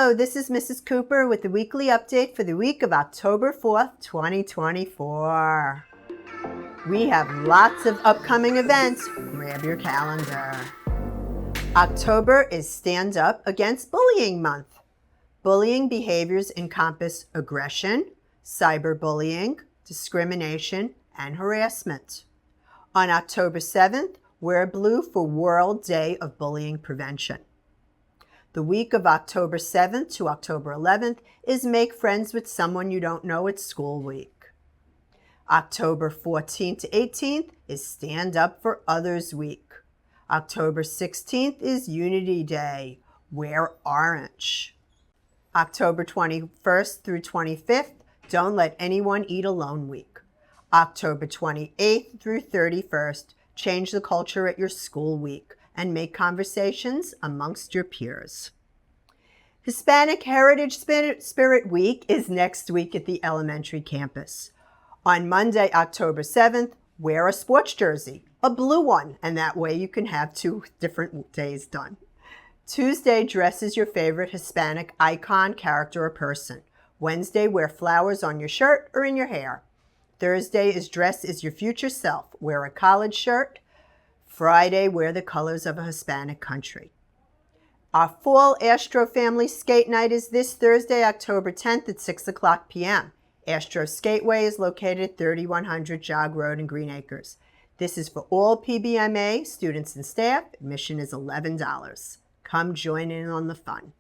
Hello, this is Mrs. Cooper with the weekly update for the week of October 4th, 2024. We have lots of upcoming events. Grab your calendar. October is Stand Up Against Bullying Month. Bullying behaviors encompass aggression, cyberbullying, discrimination, and harassment. On October 7th, wear blue for World Day of Bullying Prevention. The week of October 7th to October 11th is Make Friends with Someone You Don't Know at School Week. October 14th to 18th is Stand Up for Others Week. October 16th is Unity Day. Wear orange. October 21st through 25th, Don't Let Anyone Eat Alone Week. October 28th through 31st, Change the Culture at Your School Week and make conversations amongst your peers. Hispanic Heritage Spirit Week is next week at the elementary campus. On Monday, October 7th, wear a sports jersey, a blue one, and that way you can have 2 different days done. Tuesday, dress as your favorite Hispanic icon, character, or person. Wednesday, wear flowers on your shirt or in your hair. Thursday is dress as your future self. Wear a collared shirt. Friday, wear the colors of a Hispanic country. Our Fall Astro Family Skate Night is this Thursday, October 10th at 6 o'clock p.m. Astro Skateway is located at 3100 Jog Road in Green Acres. This is for all PBMA students and staff. Admission is $11. Come join in on the fun.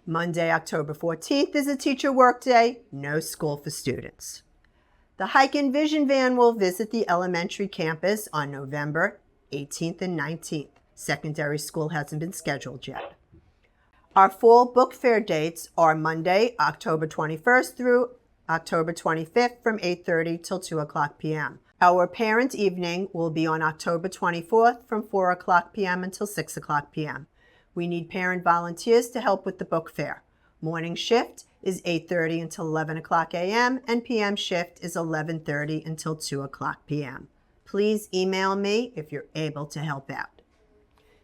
Monday, October 14th is a teacher workday. No school for students. The Hike and Vision Van will visit the elementary campus on November 18th and 19th. Secondary school hasn't been scheduled yet. Our Fall Bookfair dates are Monday, October 21st through October 25th from 8:30 till 2 o'clock p.m. Our parent evening will be on October 24th from 4 o'clock p.m. until 6 o'clock p.m. We need parent volunteers to help with the book fair. Morning shift is 8:30 until 11 o'clock a.m. and p.m. shift is 11:30 until 2 o'clock p.m. Please email me if you're able to help out.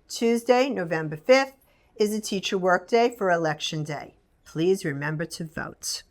Tuesday, November 5th, is a teacher workday for Election Day. Please remember to vote.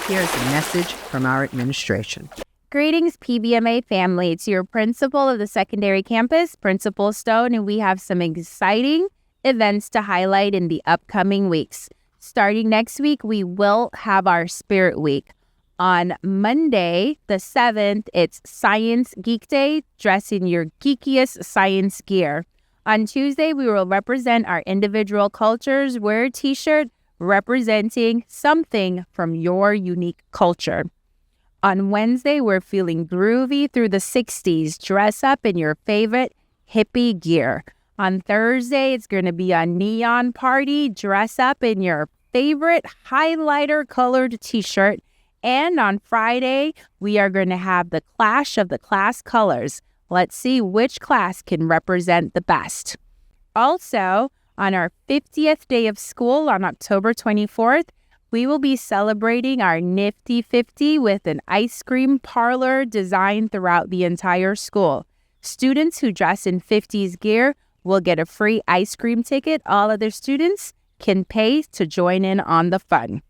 Here's a message from our administration. Greetings, PBMA family. It's your principal of the secondary campus, Principal Stone, and we have some exciting events to highlight in the upcoming weeks. Starting next week, we will have our Spirit Week. On Monday, the 7th, it's Science Geek Day. Dress in your geekiest science gear. On Tuesday, we will represent our individual cultures. Wear a t-shirt representing something from your unique culture. On Wednesday, we're feeling groovy through the 60s. Dress up in your favorite hippie gear. On Thursday, it's going to be a neon party. Dress up in your favorite highlighter colored t-shirt. And on Friday, we are going to have the clash of the class colors. Let's see which class can represent the best. Also, on our 50th day of school on October 24th, we will be celebrating our Nifty 50 with an ice cream parlor designed throughout the entire school. Students who dress in 50s gear will get a free ice cream ticket. All other students can pay to join in on the fun.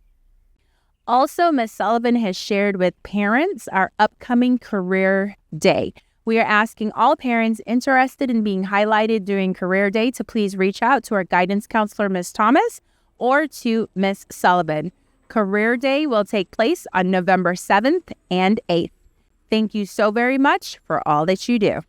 Also, Ms. Sullivan has shared with parents our upcoming Career Day. We are asking all parents interested in being highlighted during Career Day to please reach out to our guidance counselor, Ms. Thomas, or to Ms. Sullivan. Career Day will take place on November 7th and 8th. Thank you so very much for all that you do.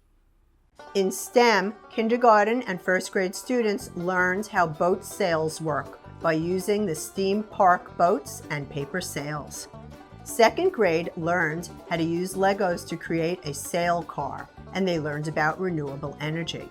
In STEM, kindergarten and first grade students learned how boat sails work by using the steam park boats and paper sails. Second grade learned how to use Legos to create a sail car, and they learned about renewable energy.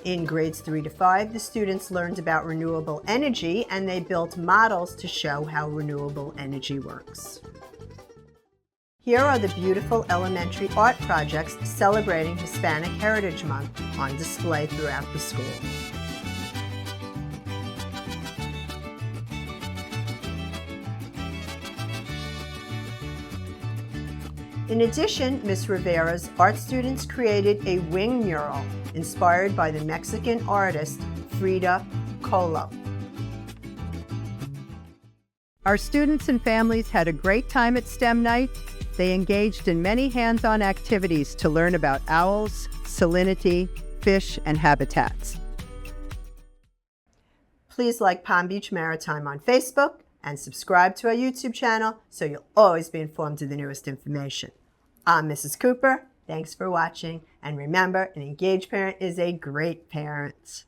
In grades 3 to 5, the students learned about renewable energy and they built models to show how renewable energy works. Here are the beautiful elementary art projects celebrating Hispanic Heritage Month on display throughout the school. In addition, Ms. Rivera's art students created a wing mural inspired by the Mexican artist Frida Kahlo. Our students and families had a great time at STEM Night. They engaged in many hands-on activities to learn about owls, salinity, fish, and habitats. Please like Palm Beach Maritime on Facebook and subscribe to our YouTube channel so you'll always be informed of the newest information. I'm Mrs. Cooper. Thanks for watching. And remember, an engaged parent is a great parent.